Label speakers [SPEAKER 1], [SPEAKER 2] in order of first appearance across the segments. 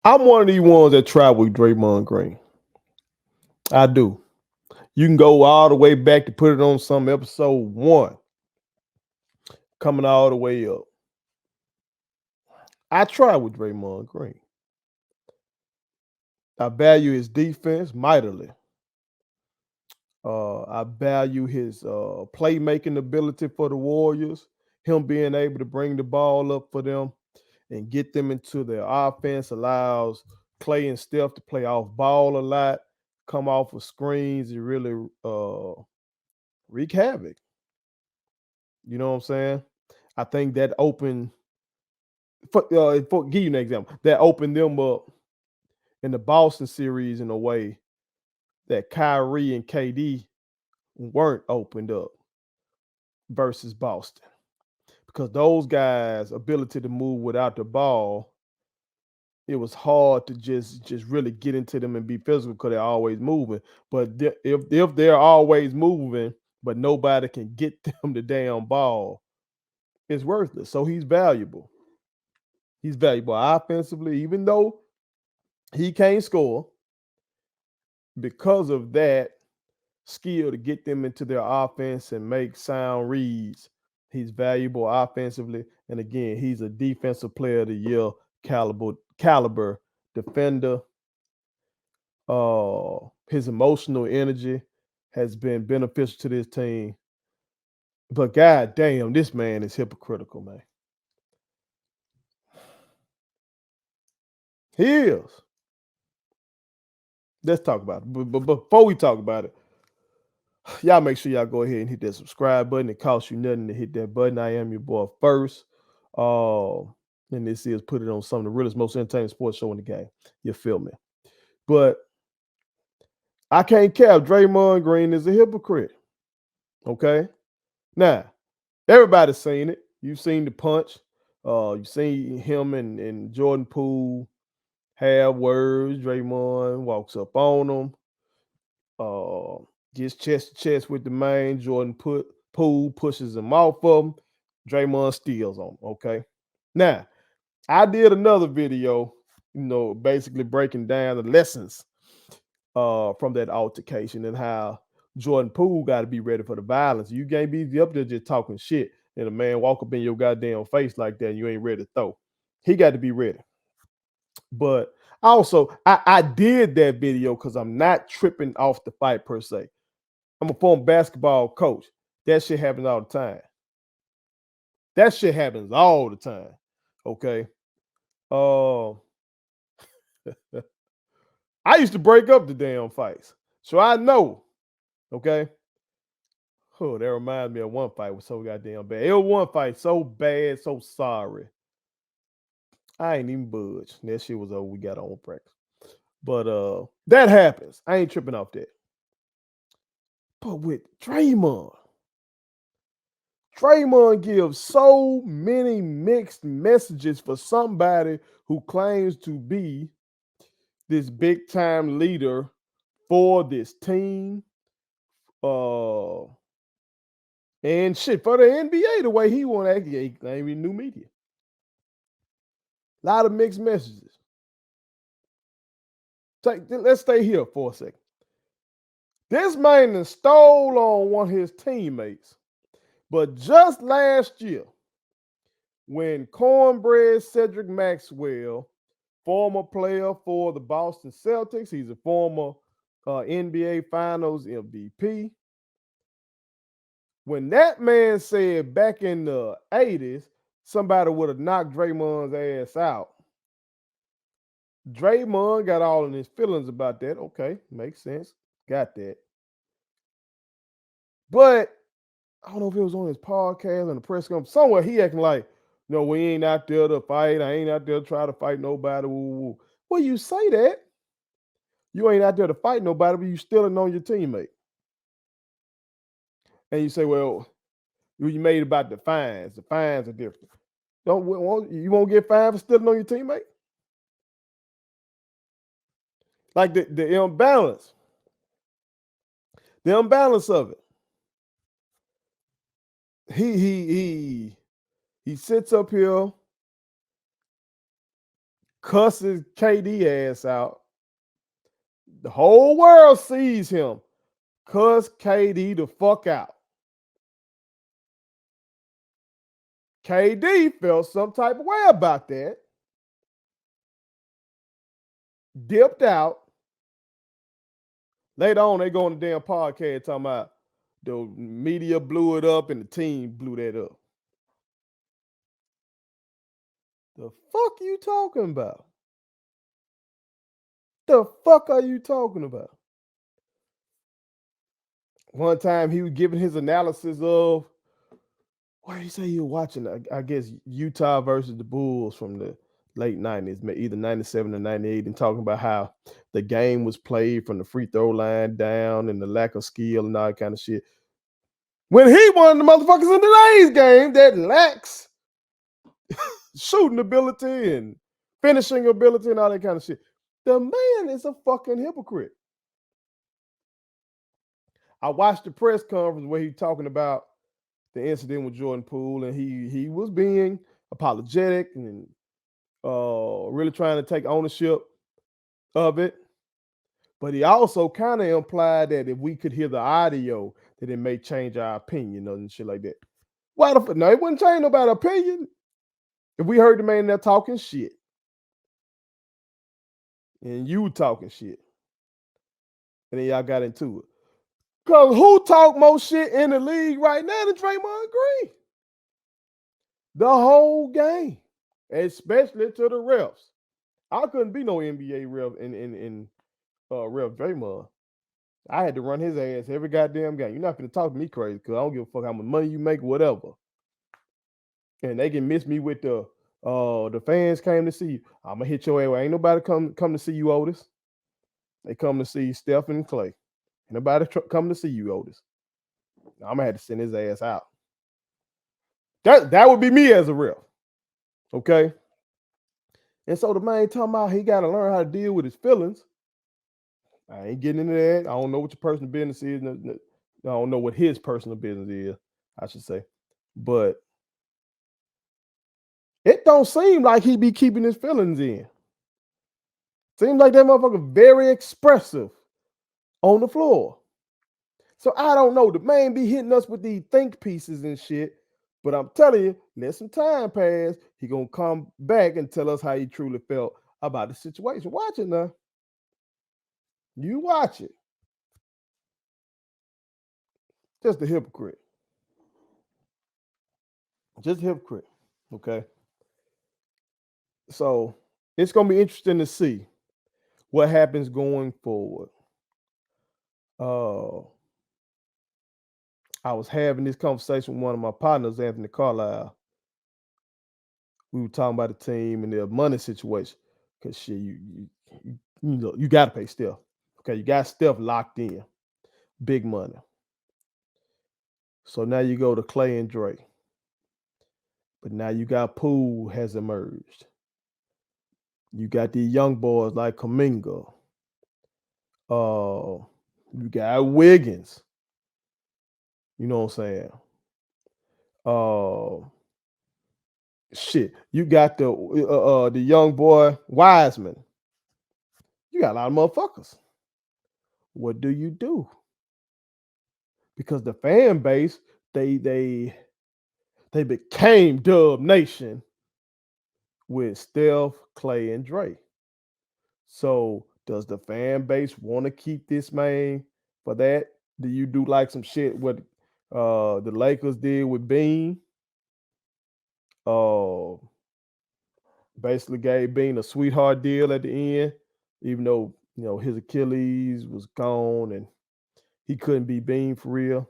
[SPEAKER 1] I'm one of these ones that travel with Draymond Green. I do. You can go all the way back to put it on some episode one, coming all the way up. I try with Draymond Green. I value his defense mightily. I value his playmaking ability for the Warriors, him being able to bring the ball up for them and get them into their offense, allows Clay and Steph to play off ball a lot, come off of screens and really wreak havoc. You know what I'm saying? I think that opened, for give you an example, that opened them up in the Boston series in a way that Kyrie and KD weren't opened up versus Boston. Because those guys' ability to move without the ball, it was hard to just really get into them and be physical because they're always moving. But if they're always moving, but nobody can get them the damn ball, it's worthless. So he's valuable. He's valuable offensively, even though he can't score. Because of that skill to get them into their offense and make sound reads, he's valuable offensively. And again, he's a defensive player of the year caliber defender. His emotional energy has been beneficial to this team. But god damn, this man is hypocritical, man. He is. Let's talk about it. But before we talk about it, y'all make sure y'all go ahead and hit that subscribe button. It costs you nothing to hit that button. I am your boy First. And this is Put It On Some of the realest, most entertaining sports show in the game. You feel me? But I can't cap Draymond Green is a hypocrite. Okay? Now, everybody's seen it. You've seen the punch. You've seen him and Jordan Poole have words. Draymond walks up on him. Gets chest to chest with the man. Jordan Poole pushes him off of him. Draymond steals on him. Okay. Now, I did another video, basically breaking down the lessons from that altercation and how Jordan Poole got to be ready for the violence. You can't be up there just talking shit and a man walk up in your goddamn face like that and you ain't ready to throw. He got to be ready. But also, I did that video because I'm not tripping off the fight per se. I'm a former basketball coach. That shit happens all the time. That shit happens all the time. Okay. I used to break up the damn fights. So I know. Okay. Oh, that reminds me of one fight was so goddamn bad. It was one fight so bad, so sorry. I ain't even budge. That shit was over. We got on practice. But that happens. I ain't tripping off that. But with Draymond gives so many mixed messages for somebody who claims to be this big time leader for this team. And shit for the NBA, the way he want to act, he ain't even new media. A lot of mixed messages. Let's stay here for a second. This man stole on one of his teammates, but just last year, when Cornbread Cedric Maxwell, former player for the Boston Celtics, he's a former NBA Finals MVP. When that man said back in the 80s, somebody would have knocked Draymond's ass out. Draymond got all in his feelings about that. Okay, makes sense. Got that. But I don't know if it was on his podcast on the press conference. Somewhere he acting like, no, we ain't out there to fight. I ain't out there to try to fight nobody. Woo, woo. Well, you say that. You ain't out there to fight nobody, but you stealing on your teammate. And you say, well, you made it about the fines. The fines are different. You won't get fined for stealing on your teammate? Like the imbalance. The imbalance of it. He sits up here cusses KD ass out. The whole world sees him cuss KD the fuck out. KD felt some type of way about that. Dipped out. Later on, they go on the damn podcast talking about the media blew it up and the team blew that up. The fuck you talking about? The fuck are you talking about? One time he was giving his analysis of what did he say he was watching? I guess Utah versus the Bulls from the late 90s, either 97 or 98, and talking about how the game was played from the free throw line down and the lack of skill and all that kind of shit. When he one of the motherfuckers in today's game that lacks shooting ability and finishing ability and all that kind of shit. The man is a fucking hypocrite. I watched the press conference where he talking about the incident with Jordan Poole, and he was being apologetic and really trying to take ownership of it. But he also kind of implied that if we could hear the audio, that it may change our opinion and shit like that. Why the fuck? No, it wouldn't change nobody's opinion if we heard the man there talking shit. And you talking shit. And then y'all got into it. Because who talk more shit in the league right now than Draymond Green? The whole game. Especially to the refs. I couldn't be no NBA ref in ref Draymond. I had to run his ass every goddamn game. You're not going to talk to me crazy because I don't give a fuck how much money you make, whatever. And they can miss me with the fans came to see you. I'm going to hit your ass. Ain't nobody come to see you, Otis. They come to see Stephen and Clay. Ain't nobody come to see you, Otis. I'm going to have to send his ass out. That would be me as a ref. Okay? And so the man talking about he got to learn how to deal with his feelings. I ain't getting into that. I don't know what your personal business is. I don't know what his personal business is, I should say. But it don't seem like he be keeping his feelings in. Seems like that motherfucker very expressive on the floor. So I don't know. The man be hitting us with these think pieces and shit. But I'm telling you, let some time pass. He gonna come back and tell us how he truly felt about the situation. Watch it now. You watch it. Just a hypocrite. Just a hypocrite. Okay. So it's gonna be interesting to see what happens going forward. I was having this conversation with one of my partners, Anthony Carlisle. We were talking about the team and their money situation. Cause shit, you gotta pay Steph. Okay, you got Steph locked in. Big money. So now you go to Clay and Dre. But now you got Poole has emerged. You got these young boys like Kuminga. You got Wiggins. You know what I'm saying? Shit. You got the young boy Wiseman. You got a lot of motherfuckers. What do you do? Because the fan base, they became Dub Nation with Steph, Clay, and Dre. So does the fan base want to keep this man for that? Do you do like some shit what the Lakers did with Bean? Basically gave Bean a sweetheart deal at the end, even though his Achilles was gone and he couldn't be Bean for real.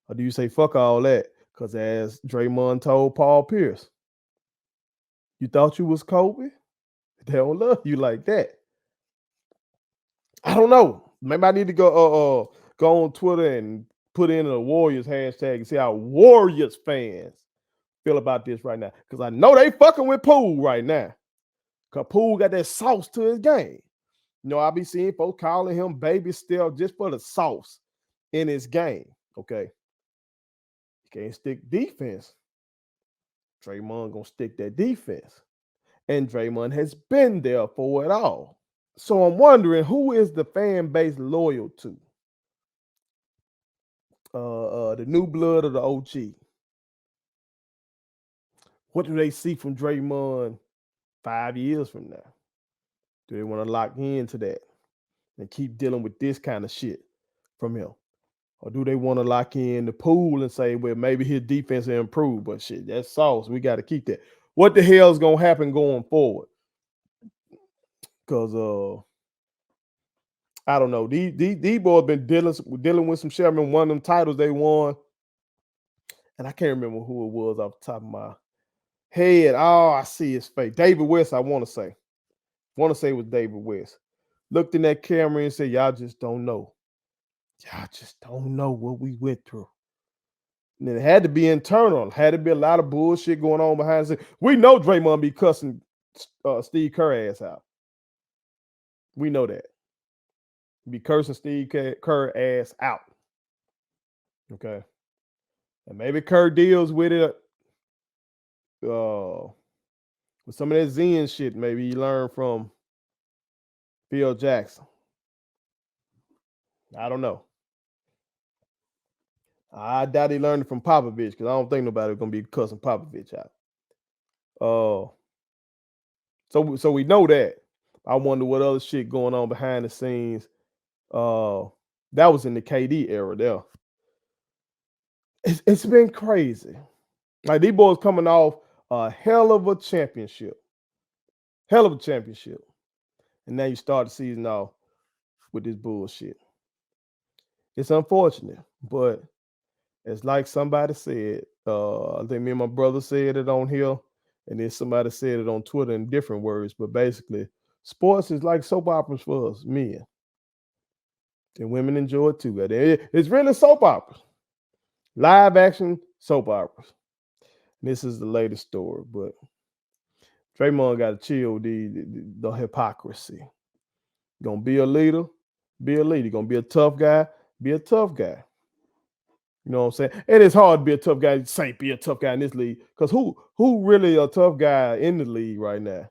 [SPEAKER 1] Or do you say fuck all that? Because as Draymond told Paul Pierce, you thought you was Kobe? They don't love you like that. I don't know. Maybe I need to go on Twitter and put in a Warriors hashtag and see how Warriors fans feel about this right now. Because I know they fucking with Poole right now. Because Poole got that sauce to his game. I be seeing folks calling him baby still just for the sauce in his game. Okay. He can't stick defense. Draymond gonna stick that defense. And Draymond has been there for it all. So I'm wondering, who is the fan base loyal to? The new blood or the OG? What do they see from Draymond 5 years from now? Do they want to lock into that and keep dealing with this kind of shit from him? Or do they want to lock in the Poole and say, well, maybe his defense will improve, but shit, that's sauce. We got to keep that. What the hell is going to happen going forward? Because I don't know. These boys been dealing with some shit. I remember one of them titles they won, and I can't remember who it was off the top of my head. Oh, I see his face. David West, I want to say. It was David West. Looked in that camera and said, y'all just don't know. Y'all just don't know what we went through. And it had to be internal. Had to be a lot of bullshit going on behind the scenes. We know Draymond be cussing Steve Kerr ass out. We know that. Be cursing Steve Kerr ass out. Okay. And maybe Kerr deals with it with some of that Zen shit. Maybe he learned from Phil Jackson. I don't know. I doubt he learned it from Popovich, because I don't think nobody's gonna be cussing Popovich out. So we know that. I wonder what other shit going on behind the scenes. That was in the KD era there. It's been crazy. Like, these boys coming off a hell of a championship. And now you start the season off with this bullshit. It's unfortunate, but it's like somebody said, I think me and my brother said it on here, and then somebody said it on Twitter in different words, but basically, sports is like soap operas for us men. And women enjoy it too. It's really soap operas. Live action soap operas. And this is the latest story, but Draymond got to chill the hypocrisy. Gonna be a leader, be a leader. Gonna be a tough guy, be a tough guy. You know what I'm saying? And it's hard to be a tough guy. Say be a tough guy in this league, because who really a tough guy in the league right now?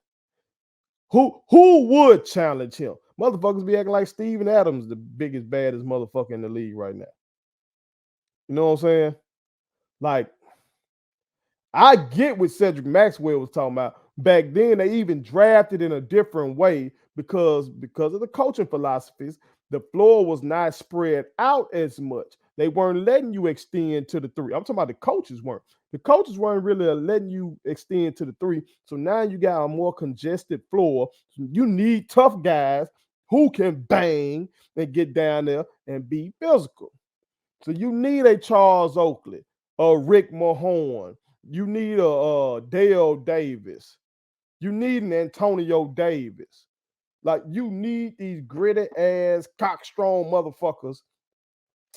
[SPEAKER 1] Who would challenge him? Motherfuckers be acting like Steven Adams, the biggest, baddest motherfucker in the league right now. You know what I'm saying? Like, I get what Cedric Maxwell was talking about. Back then, they even drafted in a different way because of the coaching philosophies. The floor was not spread out as much. They weren't letting you extend to the three. I'm talking about the coaches weren't. The coaches weren't really letting you extend to the three. So now you got a more congested floor. You need tough guys who can bang and get down there and be physical. So you need a Charles Oakley, a Rick Mahorn. You need a Dale Davis. You need an Antonio Davis. Like, you need these gritty ass, cockstrong motherfuckers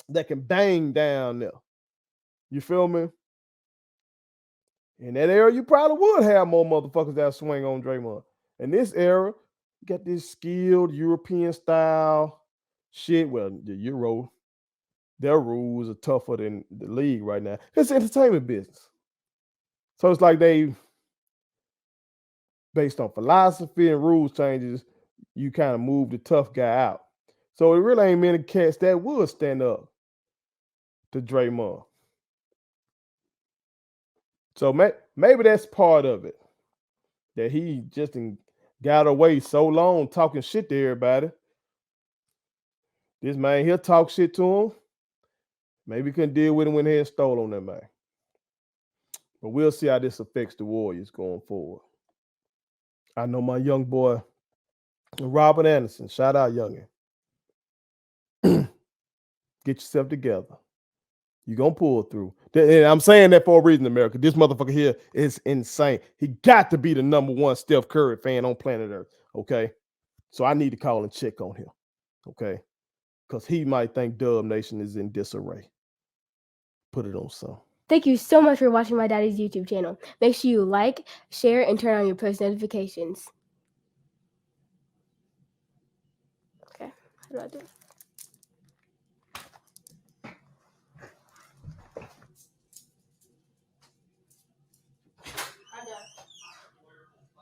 [SPEAKER 1] that can bang down there. You feel me? In that era, you probably would have more motherfuckers that swing on Draymond. In this era, you got this skilled European style shit. Well, the Euro, their rules are tougher than the league right now. It's entertainment business. So it's like they, based on philosophy and rules changes, you kind of move the tough guy out. So it really ain't many cats that would stand up to Draymond. So maybe that's part of it, that he just got away so long talking shit to everybody. This man, he'll talk shit to him. Maybe he couldn't deal with him when he had stole on that man. But we'll see how this affects the Warriors going forward. I know my young boy, Robert Anderson. Shout out, youngin. Get yourself together. You're going to pull through. And I'm saying that for a reason, America. This motherfucker here is insane. He got to be the number one Steph Curry fan on planet Earth, okay? So I need to call and check on him, okay? Because he might think Dub Nation is in disarray. Put it on some.
[SPEAKER 2] Thank you so much for watching my daddy's YouTube channel. Make sure you like, share, and turn on your post notifications. Okay, how do I do it?